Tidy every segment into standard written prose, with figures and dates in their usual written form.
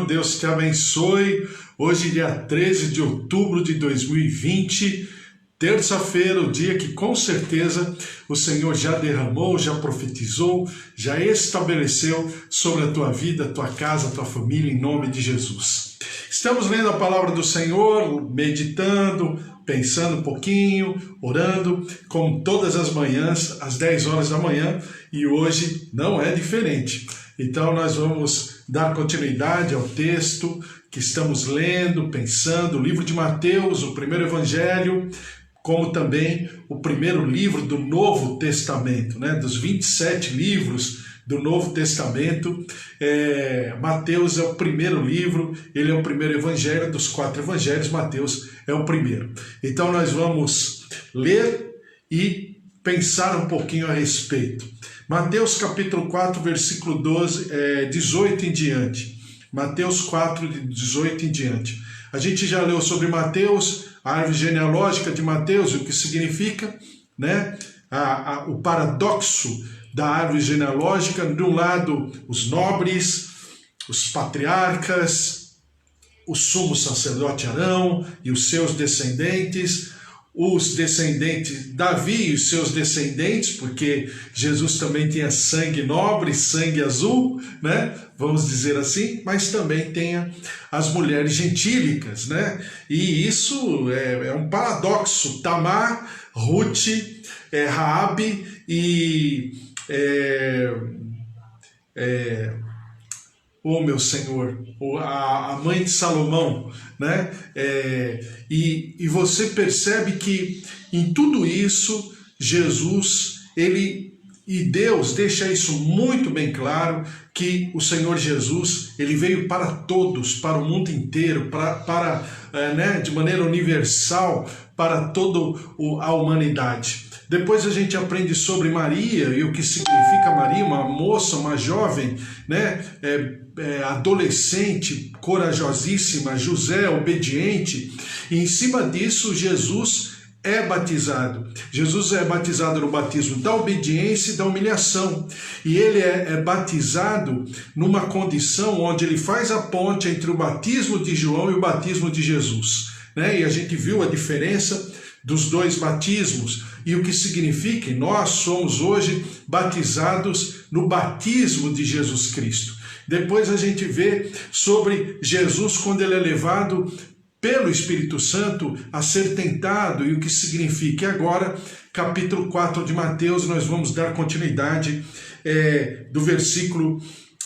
Deus te abençoe. Hoje, dia 13 de outubro de 2020, terça-feira, o dia que com certeza o Senhor já derramou, já profetizou, já estabeleceu sobre a tua vida, a tua casa, a tua família, em nome de Jesus. Estamos lendo a palavra do Senhor, meditando, pensando um pouquinho, orando, como todas as manhãs, às 10 horas da manhã, e hoje não é diferente. Então nós vamos dar continuidade ao texto que estamos lendo, pensando, o livro de Mateus, o primeiro evangelho, como também o primeiro livro do Novo Testamento, né? Dos 27 livros do Novo Testamento, Mateus é o primeiro livro, ele é o primeiro evangelho dos 4 evangelhos, Mateus é o primeiro. Então nós vamos ler e pensar um pouquinho a respeito. Mateus capítulo 4, versículo 18 em diante. Mateus 4, de 18 em diante. A gente já leu sobre Mateus, a árvore genealógica de Mateus, o que significa, né? O paradoxo da árvore genealógica. De um lado, os nobres, os patriarcas, o sumo sacerdote Arão e os seus descendentes, os descendentes, Davi e os seus descendentes, porque Jesus também tinha sangue nobre, sangue azul, né? Vamos dizer assim, mas também tem as mulheres gentílicas, né? E isso é um paradoxo. Tamar, Ruth, Raabe e meu Senhor, a mãe de Salomão, né? E você percebe que em tudo isso, Jesus, e Deus deixa isso muito bem claro, que o Senhor Jesus, ele veio para todos, para o mundo inteiro, né, de maneira universal, para toda a humanidade. Depois a gente aprende sobre Maria e o que significa Maria, uma moça, uma jovem, né, adolescente, corajosíssima, José, obediente. E em cima disso, Jesus é batizado. Jesus é batizado no batismo da obediência e da humilhação. E ele é batizado numa condição onde ele faz a ponte entre o batismo de João e o batismo de Jesus, né? E a gente viu a diferença dos dois batismos e o que significa que nós somos hoje batizados no batismo de Jesus Cristo. Depois a gente vê sobre Jesus quando ele é levado pelo Espírito Santo a ser tentado e o que significa. E agora, capítulo 4 de Mateus, nós vamos dar continuidade do versículo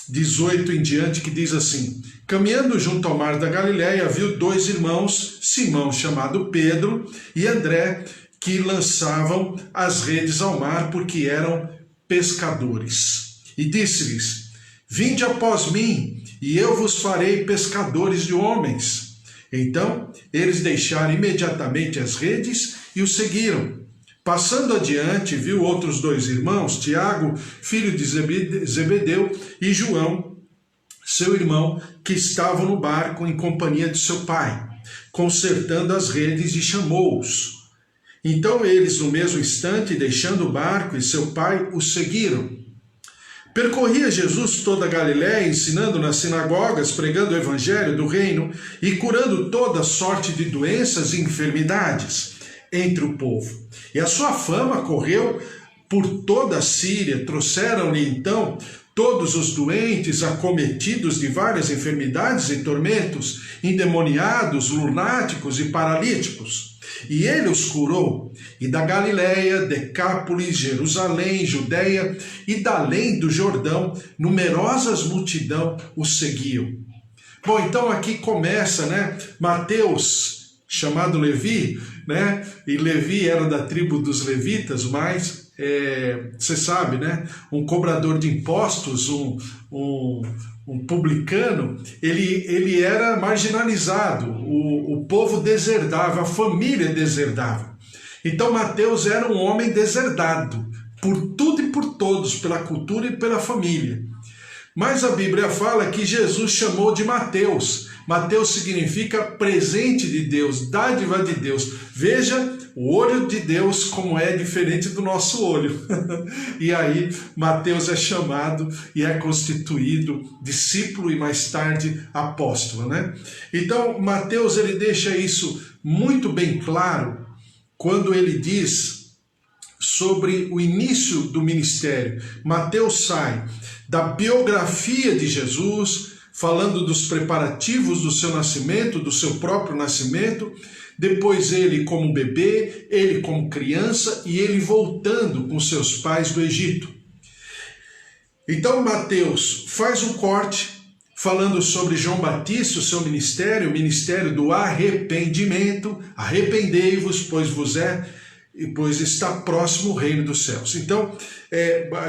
18 em diante, que diz assim: caminhando junto ao mar da Galileia, viu 2 irmãos, Simão, chamado Pedro, e André, que lançavam as redes ao mar, porque eram pescadores. E disse-lhes: vinde após mim, e eu vos farei pescadores de homens. Então eles deixaram imediatamente as redes e o seguiram. Passando adiante, viu outros 2 irmãos, Tiago, filho de Zebedeu, e João, seu irmão, que estavam no barco em companhia de seu pai, consertando as redes, e chamou-os. Então eles, no mesmo instante, deixando o barco e seu pai, o seguiram. Percorria Jesus toda a Galiléia, ensinando nas sinagogas, pregando o evangelho do reino e curando toda sorte de doenças e enfermidades entre o povo. E a sua fama correu por toda a Síria. Trouxeram-lhe então todos os doentes, acometidos de várias enfermidades e tormentos, endemoniados, lunáticos e paralíticos. E ele os curou. E da Galiléia, Decápolis, Jerusalém, Judeia e da além do Jordão, numerosas multidões os seguiam. Bom, então aqui começa, né? Mateus, chamado Levi, né? E Levi era da tribo dos levitas, mas você sabe, né? Um cobrador de impostos, um publicano, ele era marginalizado, o povo deserdava, a família deserdava. Então Mateus era um homem deserdado, por tudo e por todos, pela cultura e pela família. Mas a Bíblia fala que Jesus chamou de Mateus. Mateus significa presente de Deus, dádiva de Deus. Veja o olho de Deus como é diferente do nosso olho. E aí Mateus é chamado e é constituído discípulo e mais tarde apóstolo, né? Então Mateus ele deixa isso muito bem claro quando ele diz sobre o início do ministério. Mateus sai da biografia de Jesus, falando dos preparativos do seu nascimento, do seu próprio nascimento, depois ele como bebê, ele como criança e ele voltando com seus pais do Egito. Então Mateus faz um corte falando sobre João Batista, o seu ministério, o ministério do arrependimento. Arrependei-vos, pois está próximo o reino dos céus. Então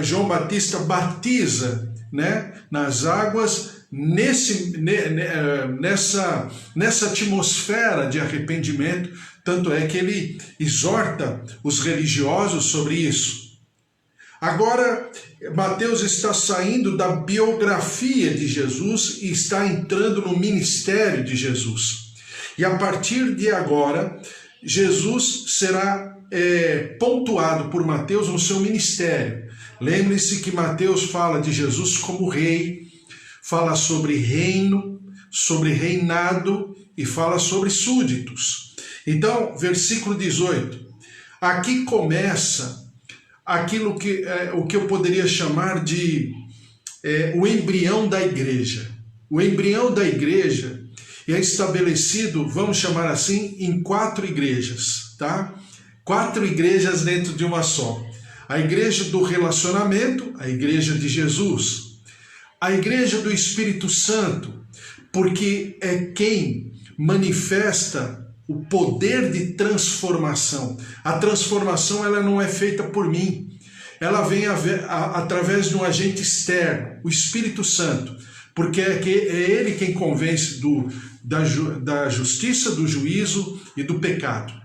João Batista batiza, né, nas águas, nessa atmosfera de arrependimento, tanto é que ele exorta os religiosos sobre isso. Agora, Mateus está saindo da biografia de Jesus e está entrando no ministério de Jesus. E a partir de agora, Jesus será pontuado por Mateus no seu ministério. Lembre-se que Mateus fala de Jesus como rei, fala sobre reino, sobre reinado e fala sobre súditos. Então, versículo 18. Aqui começa aquilo que o que eu poderia chamar de o embrião da igreja. O embrião da igreja é estabelecido, vamos chamar assim, em 4 igrejas, tá? 4 igrejas dentro de uma só. A igreja do relacionamento, a igreja de Jesus. A igreja do Espírito Santo, porque é quem manifesta o poder de transformação. A transformação ela não é feita por mim, ela vem através de um agente externo, o Espírito Santo, porque é ele quem convence da justiça, do juízo e do pecado.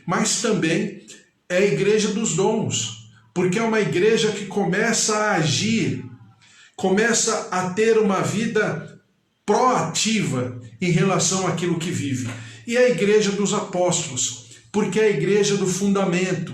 Mas também é a igreja dos dons, porque é uma igreja que começa a agir, começa a ter uma vida proativa em relação àquilo que vive. E a igreja dos apóstolos, porque é a igreja do fundamento,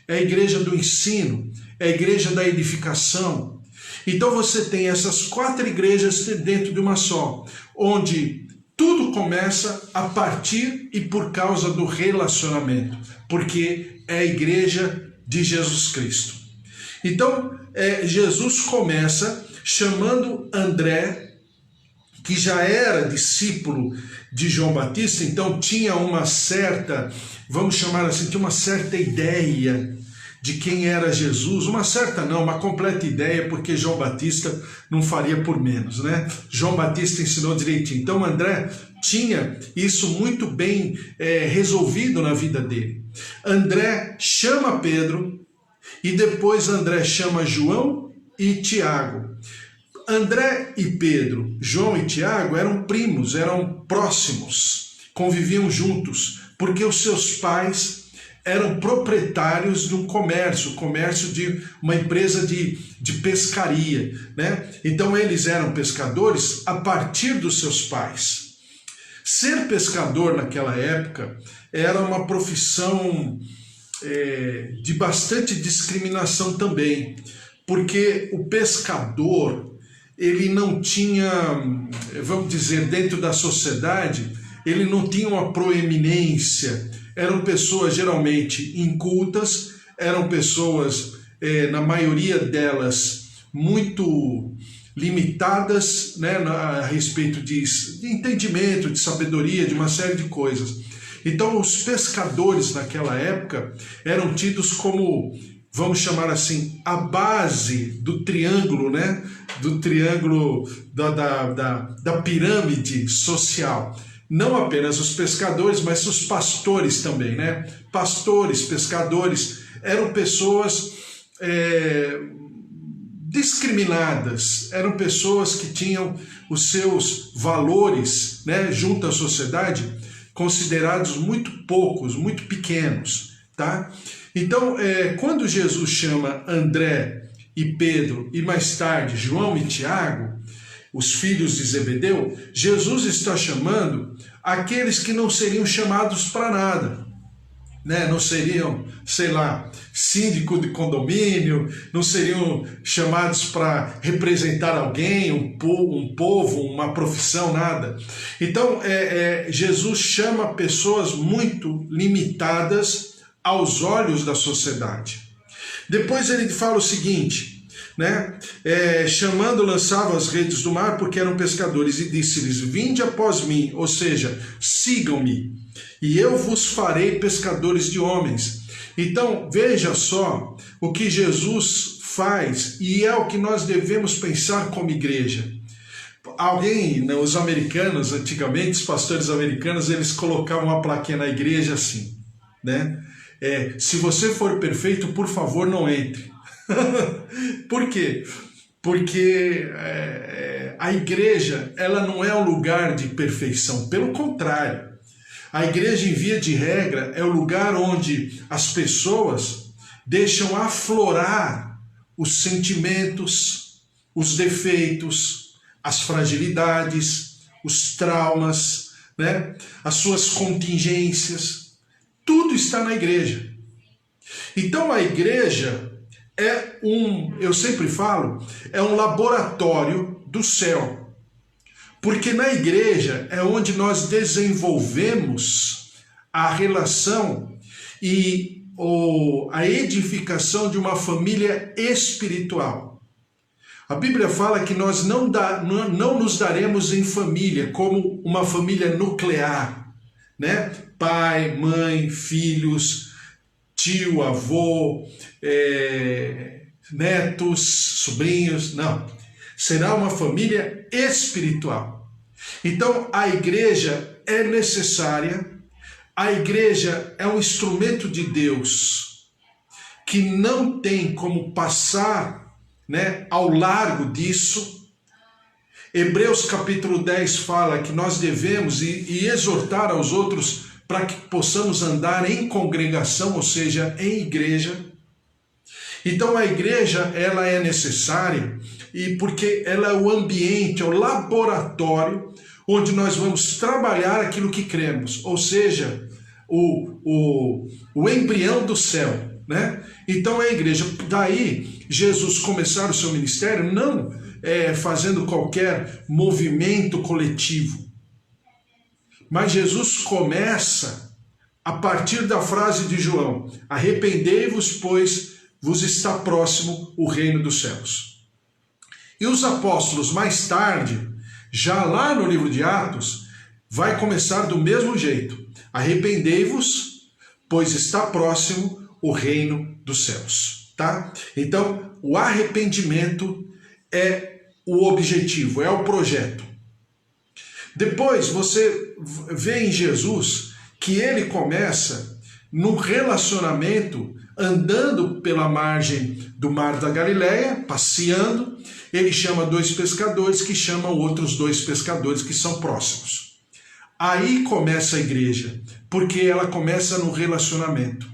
é a igreja do ensino, é a igreja da edificação. Então você tem essas 4 igrejas dentro de uma só, onde tudo começa a partir e por causa do relacionamento, porque é a igreja de Jesus Cristo. Então, Jesus começa chamando André, que já era discípulo de João Batista, então tinha uma certa, vamos chamar assim, tinha uma certa ideia de quem era Jesus, uma completa ideia, porque João Batista não faria por menos, né? João Batista ensinou direitinho. Então André tinha isso muito bem resolvido na vida dele. André chama Pedro e depois André chama João e Tiago. André e Pedro, João e Tiago eram primos, eram próximos, conviviam juntos, porque os seus pais eram proprietários de um comércio de uma empresa de pescaria, né? Então eles eram pescadores a partir dos seus pais. Ser pescador naquela época era uma profissão de bastante discriminação também, porque o pescador, ele não tinha, vamos dizer, dentro da sociedade, ele não tinha uma proeminência. Eram pessoas geralmente incultas, eram pessoas, na maioria delas, muito limitadas, né, a respeito de entendimento, de sabedoria, de uma série de coisas. Então os pescadores naquela época eram tidos como, vamos chamar assim, a base do triângulo, né, do triângulo da pirâmide social. Não apenas os pescadores, mas os pastores também, né? Pastores, pescadores, eram pessoas discriminadas, eram pessoas que tinham os seus valores, né, junto à sociedade, considerados muito poucos, muito pequenos, tá? Então, quando Jesus chama André e Pedro, e mais tarde João e Tiago, os filhos de Zebedeu, Jesus está chamando aqueles que não seriam chamados para nada, né? Não seriam, sei lá, síndico de condomínio, não seriam chamados para representar alguém, um povo, uma profissão, nada. Então, Jesus chama pessoas muito limitadas aos olhos da sociedade. Depois ele fala o seguinte, né? Chamando, lançava as redes do mar porque eram pescadores, e disse-lhes: vinde após mim, ou seja, sigam-me, e eu vos farei pescadores de homens. Então, veja só o que Jesus faz, e é o que nós devemos pensar como igreja. Os americanos, antigamente, os pastores americanos, eles colocavam uma plaquinha na igreja assim, né? Se você for perfeito, por favor, não entre. Por quê? Porque a igreja, ela não é um lugar de perfeição, pelo contrário. A igreja, em via de regra, é o lugar onde as pessoas deixam aflorar os sentimentos, os defeitos, as fragilidades, os traumas, né? As suas contingências. Tudo está na igreja. Então a igreja eu sempre falo, é um laboratório do céu. Porque na igreja é onde nós desenvolvemos a relação e a edificação de uma família espiritual. A Bíblia fala que nós não nos daremos em família, como uma família nuclear, né? Pai, mãe, filhos, tio, avô, netos, sobrinhos, não. Será uma família espiritual. Então, a igreja é necessária, a igreja é um instrumento de Deus que não tem como passar, né, ao largo disso. Hebreus capítulo 10 fala que nós devemos e exortar aos outros para que possamos andar em congregação, ou seja, em igreja. Então a igreja, ela é necessária, e porque ela é o ambiente, é o laboratório onde nós vamos trabalhar aquilo que cremos, ou seja, o embrião do céu, né? Então é a igreja. Daí Jesus começar o seu ministério não fazendo qualquer movimento coletivo, mas Jesus começa a partir da frase de João: arrependei-vos, pois vos está próximo o reino dos céus. E os apóstolos, mais tarde, já lá no livro de Atos, vai começar do mesmo jeito: arrependei-vos, pois está próximo o reino dos céus, tá? Então, o arrependimento é o objetivo, é o projeto. Depois você vê em Jesus que ele começa num relacionamento, andando pela margem do mar da Galileia, passeando. Ele chama 2 pescadores que chamam outros 2 pescadores que são próximos. Aí começa a igreja, porque ela começa no relacionamento.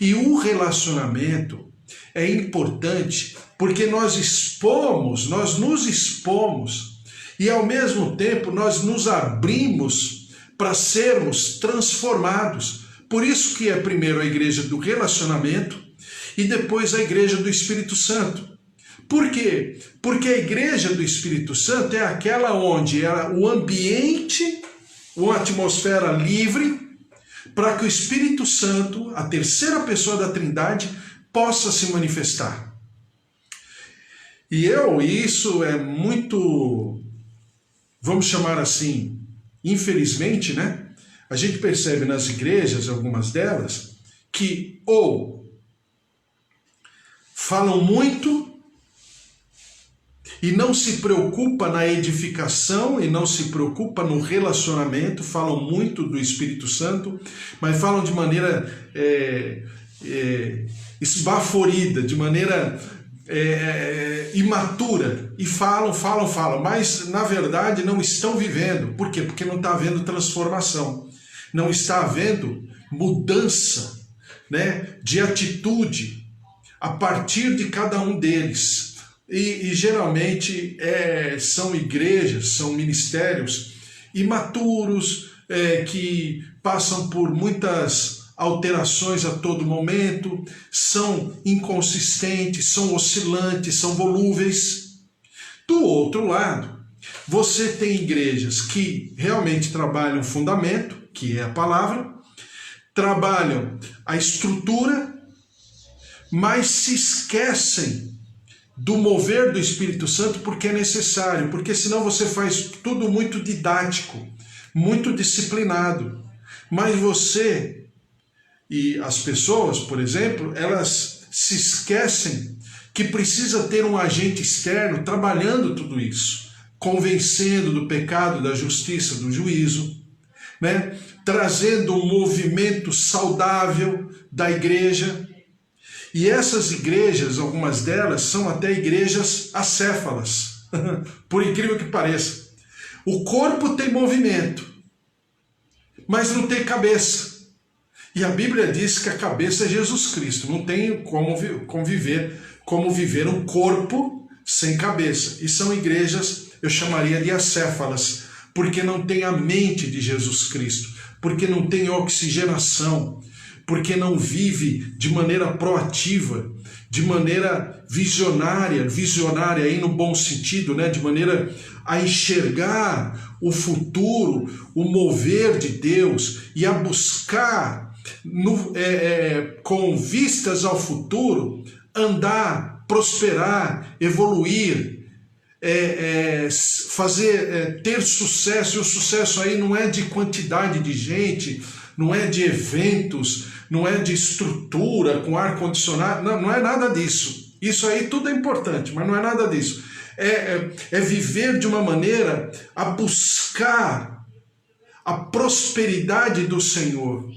E o relacionamento é importante porque nós nos expomos e ao mesmo tempo nós nos abrimos para sermos transformados. Por isso que é primeiro a igreja do relacionamento e depois a igreja do Espírito Santo. Por quê? Porque a igreja do Espírito Santo é aquela onde o ambiente, uma atmosfera livre, para que o Espírito Santo, a terceira pessoa da Trindade, possa se manifestar. E isso é muito, vamos chamar assim, infelizmente, né? A gente percebe nas igrejas, algumas delas, que ou falam muito e não se preocupa na edificação e não se preocupa no relacionamento, falam muito do Espírito Santo, mas falam de maneira esbaforida, de maneira imatura, e falam, mas na verdade não estão vivendo. Por quê? Porque não está havendo transformação, não está havendo mudança, né, de atitude. a partir de cada um deles. E geralmente são igrejas, são ministérios imaturos, que passam por muitas alterações a todo momento, são inconsistentes, são oscilantes, são volúveis. Do outro lado, você tem igrejas que realmente trabalham o fundamento, que é a palavra, trabalham a estrutura, mas se esquecem do mover do Espírito Santo porque é necessário, porque senão você faz tudo muito didático, muito disciplinado. Mas você e as pessoas, por exemplo, elas se esquecem que precisa ter um agente externo trabalhando tudo isso, convencendo do pecado, da justiça, do juízo, né? Trazendo um movimento saudável da igreja. E essas igrejas, algumas delas, são até igrejas acéfalas, por incrível que pareça. O corpo tem movimento, mas não tem cabeça. E a Bíblia diz que a cabeça é Jesus Cristo. Não tem como viver um corpo sem cabeça. E são igrejas, eu chamaria de acéfalas, porque não tem a mente de Jesus Cristo, porque não tem oxigenação, porque não vive de maneira proativa, de maneira visionária aí no bom sentido, né? De maneira a enxergar o futuro, o mover de Deus e a buscar com vistas ao futuro, andar, prosperar, evoluir, ter sucesso. E o sucesso aí não é de quantidade de gente, não é de eventos, não é de estrutura com ar-condicionado, não é nada disso. Isso aí tudo é importante, mas não é nada disso. É viver de uma maneira a buscar a prosperidade do Senhor,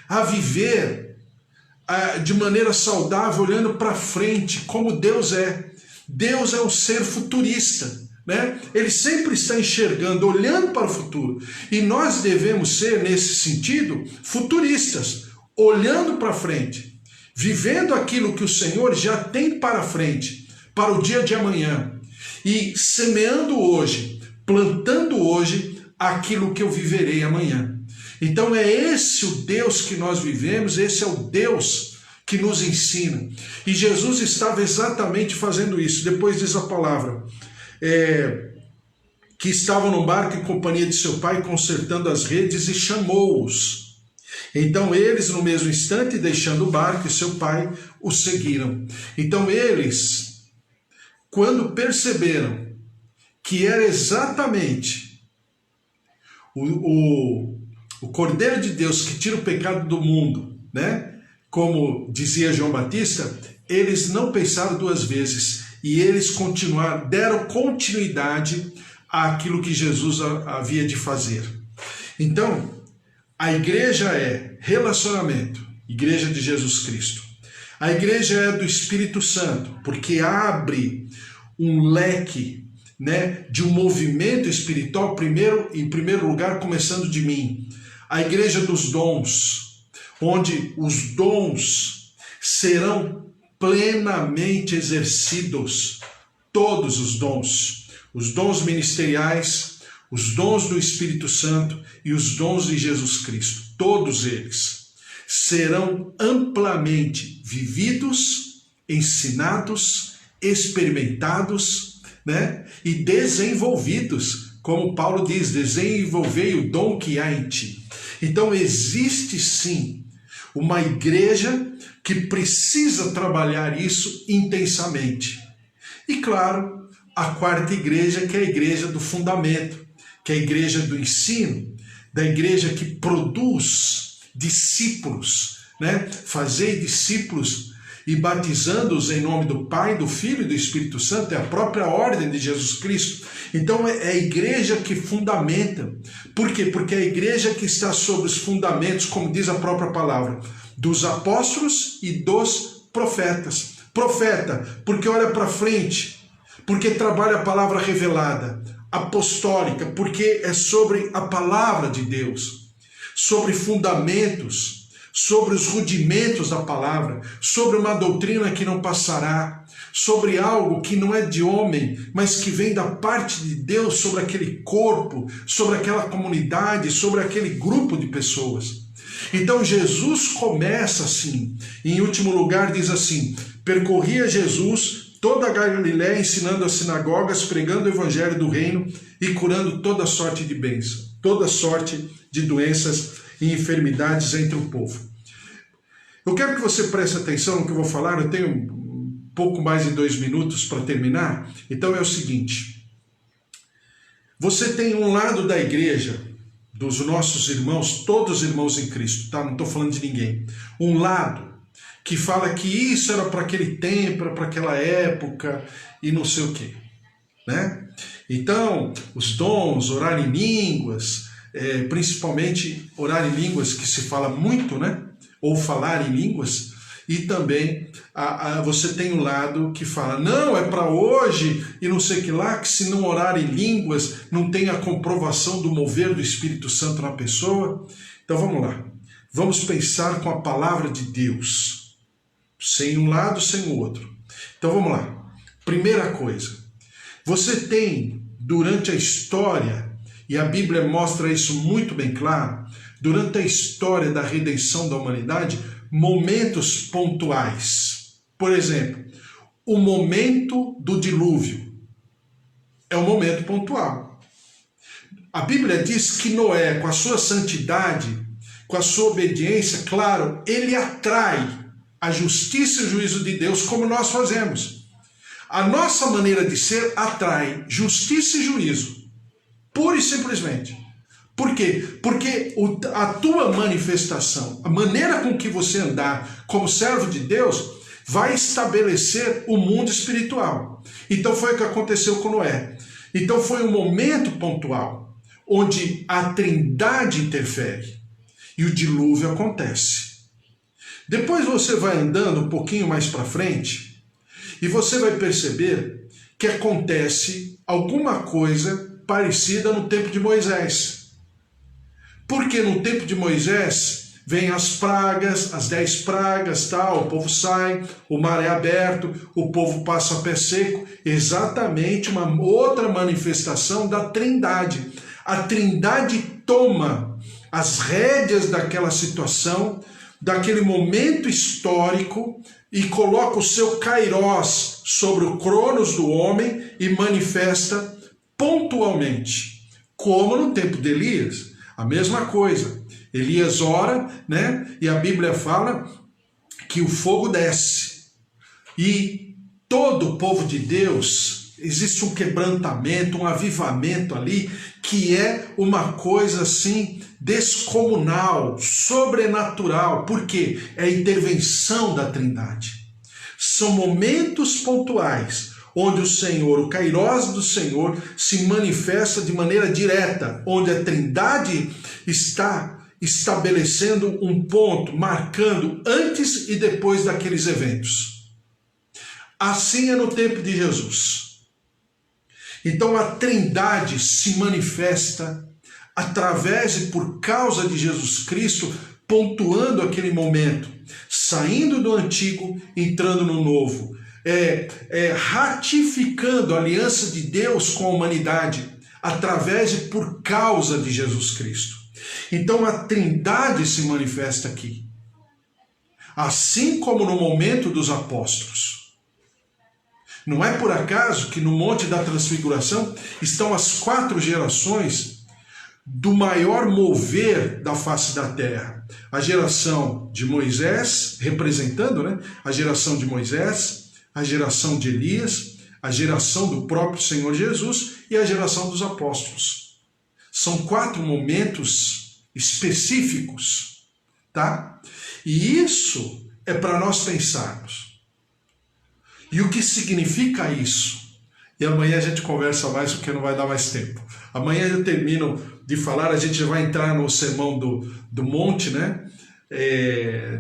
a viver de maneira saudável, olhando para frente, como Deus é. Deus é um ser futurista, né? Ele sempre está enxergando, olhando para o futuro. E nós devemos ser, nesse sentido, futuristas, olhando para frente, vivendo aquilo que o Senhor já tem para frente, para o dia de amanhã, e semeando hoje, plantando hoje aquilo que eu viverei amanhã. Então é esse o Deus que nós vivemos, esse é o Deus que nos ensina. E Jesus estava exatamente fazendo isso. Depois diz a palavra, que estavam no barco em companhia de seu pai, consertando as redes, e chamou-os. Então eles, no mesmo instante, deixando o barco e seu pai, o seguiram. Então eles, quando perceberam que era exatamente o Cordeiro de Deus que tira o pecado do mundo, né? Como dizia João Batista, eles não pensaram duas vezes e eles continuaram, deram continuidade àquilo que Jesus havia de fazer. Então, a igreja é relacionamento, igreja de Jesus Cristo. A igreja é do Espírito Santo, porque abre um leque, né, de um movimento espiritual, em primeiro lugar, começando de mim. A igreja dos dons, onde os dons serão plenamente exercidos, todos os dons ministeriais, os dons do Espírito Santo e os dons de Jesus Cristo, todos eles serão amplamente vividos, ensinados, experimentados, né? E desenvolvidos, como Paulo diz, desenvolvei o dom que há em ti. Então existe sim uma igreja que precisa trabalhar isso intensamente. E claro, a quarta igreja, que é a igreja do fundamento, que é a igreja do ensino, da igreja que produz discípulos, né? Fazei discípulos e batizando-os em nome do Pai, do Filho e do Espírito Santo, é a própria ordem de Jesus Cristo. Então é a igreja que fundamenta. Por quê? Porque é a igreja que está sobre os fundamentos, como diz a própria palavra, dos apóstolos e dos profetas. Profeta, porque olha para frente, porque trabalha a palavra revelada. Apostólica, porque é sobre a palavra de Deus, sobre fundamentos, sobre os rudimentos da palavra, sobre uma doutrina que não passará, sobre algo que não é de homem, mas que vem da parte de Deus, sobre aquele corpo, sobre aquela comunidade, sobre aquele grupo de pessoas. Então Jesus começa assim, em último lugar diz assim: percorria Jesus toda a Galiléia, ensinando as sinagogas, pregando o evangelho do reino e curando toda sorte de bênção, toda sorte de doenças e enfermidades entre o povo. Eu quero que você preste atenção no que eu vou falar, eu tenho um pouco mais de 2 minutos para terminar. Então é o seguinte: você tem um lado da igreja, dos nossos irmãos, todos irmãos em Cristo, tá? Não estou falando de ninguém. Um lado que fala que isso era para aquele tempo, era para aquela época e não sei o quê, né? Então, os dons, orar em línguas, principalmente orar em línguas que se fala muito, né? Ou falar em línguas. E também você tem um lado que fala, não, é para hoje e não sei o que lá, que se não orar em línguas não tem a comprovação do mover do Espírito Santo na pessoa. Então vamos lá, vamos pensar com a palavra de Deus, sem um lado, sem o outro. Então vamos lá, primeira coisa, você tem durante a história, e a Bíblia mostra isso muito bem claro, durante a história da redenção da humanidade, momentos pontuais. Por exemplo, o momento do dilúvio é um momento pontual. A Bíblia diz que Noé, com a sua santidade, com a sua obediência, claro, ele atrai a justiça e o juízo de Deus, como nós fazemos. A nossa maneira de ser atrai justiça e juízo, pura e simplesmente. Por quê? Porque a tua manifestação, a maneira com que você andar como servo de Deus, vai estabelecer o mundo espiritual. Então foi o que aconteceu com Noé. Então foi um momento pontual, onde a Trindade interfere e o dilúvio acontece. Depois você vai andando um pouquinho mais para frente e você vai perceber que acontece alguma coisa parecida no tempo de Moisés. Porque no tempo de Moisés vem as pragas, as 10 pragas, o povo sai, o mar é aberto, o povo passa a pé seco, exatamente uma outra manifestação da Trindade. A Trindade toma as rédeas daquela situação, daquele momento histórico, e coloca o seu kairós sobre o cronos do homem e manifesta pontualmente, como no tempo de Elias. A mesma coisa, Elias ora, né? E a Bíblia fala que o fogo desce. E todo o povo de Deus, existe um quebrantamento, um avivamento ali, que é uma coisa assim descomunal, sobrenatural. Por quê? É a intervenção da Trindade. São momentos pontuais, onde o Senhor, o kairós do Senhor, se manifesta de maneira direta, onde a Trindade está estabelecendo um ponto, marcando antes e depois daqueles eventos. Assim é no tempo de Jesus. Então a Trindade se manifesta através e por causa de Jesus Cristo, pontuando aquele momento, saindo do antigo, entrando no novo. Ratificando a aliança de Deus com a humanidade através e por causa de Jesus Cristo. Então a Trindade se manifesta aqui, assim como no momento dos apóstolos. Não é por acaso que no Monte da Transfiguração estão as 4 gerações do maior mover da face da terra. A geração de Moisés, representando, né, a geração de Moisés, a geração de Elias, a geração do próprio Senhor Jesus e a geração dos apóstolos. São 4 momentos específicos, tá? E isso é para nós pensarmos. E o que significa isso? E amanhã a gente conversa mais, porque não vai dar mais tempo. Amanhã eu termino de falar, a gente vai entrar no sermão do monte, né?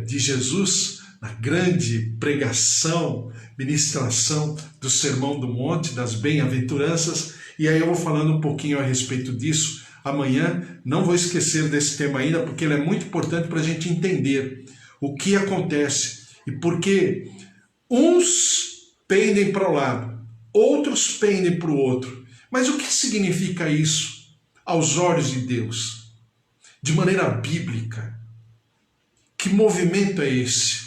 De Jesus, na grande pregação, ministração do Sermão do Monte, das bem-aventuranças, e aí eu vou falando um pouquinho a respeito disso amanhã. Não vou esquecer desse tema ainda, porque ele é muito importante para a gente entender o que acontece e por que uns pendem para o lado, outros pendem para o outro. Mas o que significa isso aos olhos de Deus? De maneira bíblica. Que movimento é esse?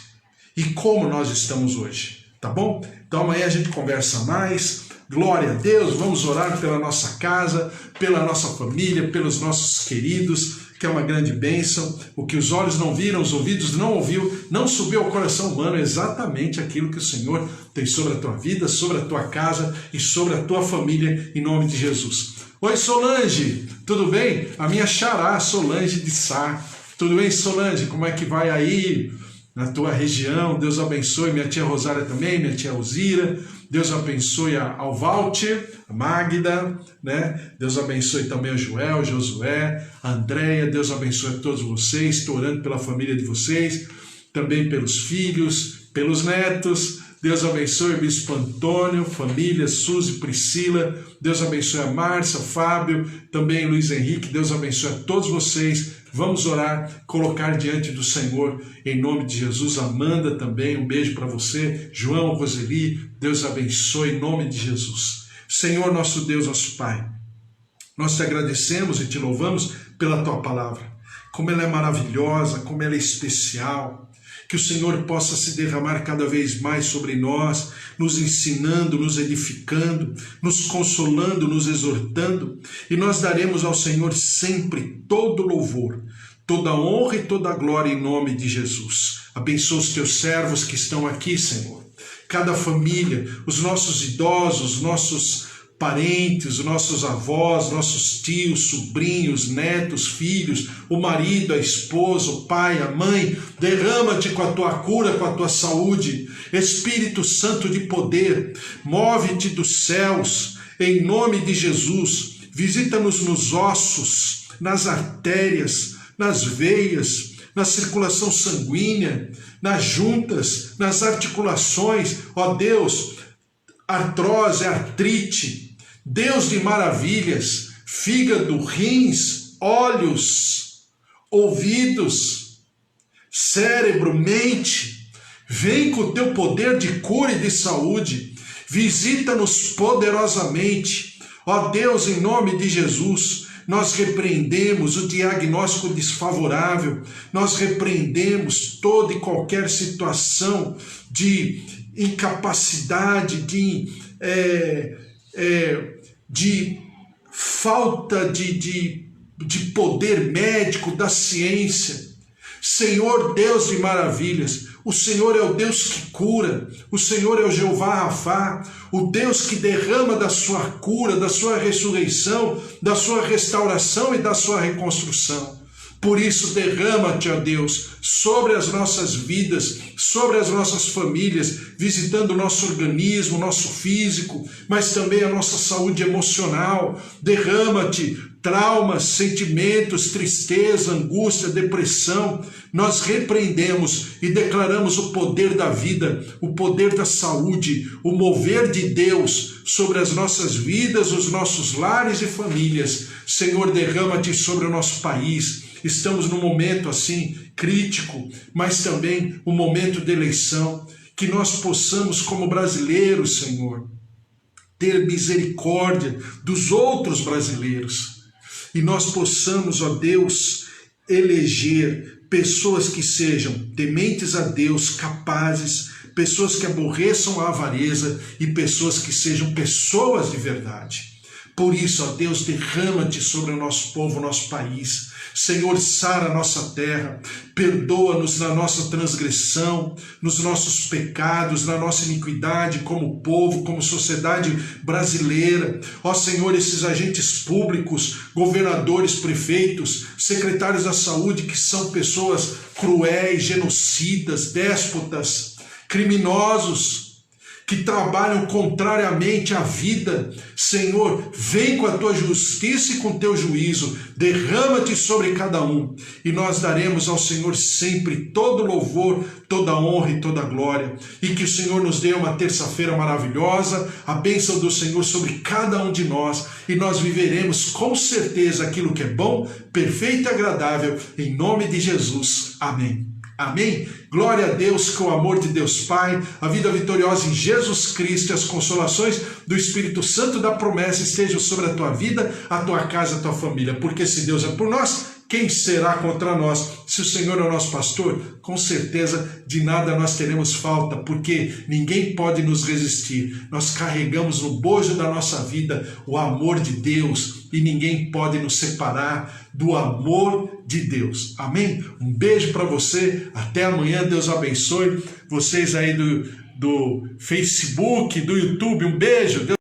E como nós estamos hoje? Tá bom? Então amanhã a gente conversa mais. Glória a Deus, vamos orar pela nossa casa, pela nossa família, pelos nossos queridos, que é uma grande bênção. O que os olhos não viram, os ouvidos não ouviu, não subiu ao coração humano, é exatamente aquilo que o Senhor tem sobre a tua vida, sobre a tua casa e sobre a tua família, em nome de Jesus. Oi Solange, tudo bem? A minha xará, Solange de Sá. Tudo bem, Solange? Como é que vai aí na tua região? Deus abençoe. Minha tia Rosária também, minha tia Alzira. Deus abençoe ao Walter, a Magda, né? Deus abençoe também o Joel, Josué, a Andréia. Deus abençoe a todos vocês. Estou orando pela família de vocês, também pelos filhos, pelos netos. Deus abençoe o Bispo Antônio, família, Suzy, Priscila. Deus abençoe a Márcia, Fábio, também Luiz Henrique. Deus abençoe a todos vocês. Vamos orar, colocar diante do Senhor, em nome de Jesus. Amanda também, um beijo para você. João, Roseli, Deus abençoe, em nome de Jesus. Senhor, nosso Deus, nosso Pai, nós te agradecemos e te louvamos pela tua palavra. Como ela é maravilhosa, como ela é especial. Que o Senhor possa se derramar cada vez mais sobre nós, nos ensinando, nos edificando, nos consolando, nos exortando, e nós daremos ao Senhor sempre todo louvor, toda honra e toda glória em nome de Jesus. Abençoa os teus servos que estão aqui, Senhor. Cada família, os nossos idosos, nossos parentes, nossos avós, nossos tios, sobrinhos, netos, filhos, o marido, a esposa, o pai, a mãe, derrama-te com a tua cura, com a tua saúde. Espírito Santo de poder, move-te dos céus, em nome de Jesus. Visita-nos nos ossos, nas artérias, nas veias, na circulação sanguínea, nas juntas, nas articulações. Ó Deus, artrose, artrite, Deus de maravilhas, fígado, rins, olhos, ouvidos, cérebro, mente, vem com o teu poder de cura e de saúde, visita-nos poderosamente. Ó Deus, em nome de Jesus, nós repreendemos o diagnóstico desfavorável, nós repreendemos toda e qualquer situação de incapacidade, de falta de poder médico da ciência. Senhor Deus de maravilhas, o Senhor é o Deus que cura, o Senhor é o Jeová Rafá, o Deus que derrama da sua cura, da sua ressurreição, da sua restauração e da sua reconstrução. Por isso, derrama-te, ó Deus, sobre as nossas vidas, sobre as nossas famílias, visitando o nosso organismo, o nosso físico, mas também a nossa saúde emocional. Derrama-te, traumas, sentimentos, tristeza, angústia, depressão. Nós repreendemos e declaramos o poder da vida, o poder da saúde, o mover de Deus sobre as nossas vidas, os nossos lares e famílias. Senhor, derrama-te sobre o nosso país. Estamos num momento assim crítico, mas também um momento de eleição, que nós possamos como brasileiros, Senhor, ter misericórdia dos outros brasileiros, e nós possamos, ó Deus, eleger pessoas que sejam tementes a Deus, capazes, pessoas que aborreçam a avareza e pessoas que sejam pessoas de verdade. Por isso, ó Deus, derrama-te sobre o nosso povo, o nosso país. Senhor, sara a nossa terra, perdoa-nos na nossa transgressão, nos nossos pecados, na nossa iniquidade como povo, como sociedade brasileira. Ó Senhor, esses agentes públicos, governadores, prefeitos, secretários da saúde, que são pessoas cruéis, genocidas, déspotas, criminosos, que trabalham contrariamente à vida. Senhor, vem com a tua justiça e com o teu juízo, derrama-te sobre cada um, e nós daremos ao Senhor sempre todo louvor, toda honra e toda glória, e que o Senhor nos dê uma terça-feira maravilhosa, a bênção do Senhor sobre cada um de nós, e nós viveremos com certeza aquilo que é bom, perfeito e agradável, em nome de Jesus. Amém. Amém? Glória a Deus, com o amor de Deus Pai, a vida vitoriosa em Jesus Cristo e as consolações do Espírito Santo da promessa estejam sobre a tua vida, a tua casa, a tua família. Porque se Deus é por nós, quem será contra nós? Se o Senhor é o nosso pastor, com certeza de nada nós teremos falta, porque ninguém pode nos resistir. Nós carregamos no bojo da nossa vida o amor de Deus e ninguém pode nos separar do amor de Deus. Amém? Um beijo para você, até amanhã, Deus abençoe vocês aí do Facebook, do YouTube, um beijo.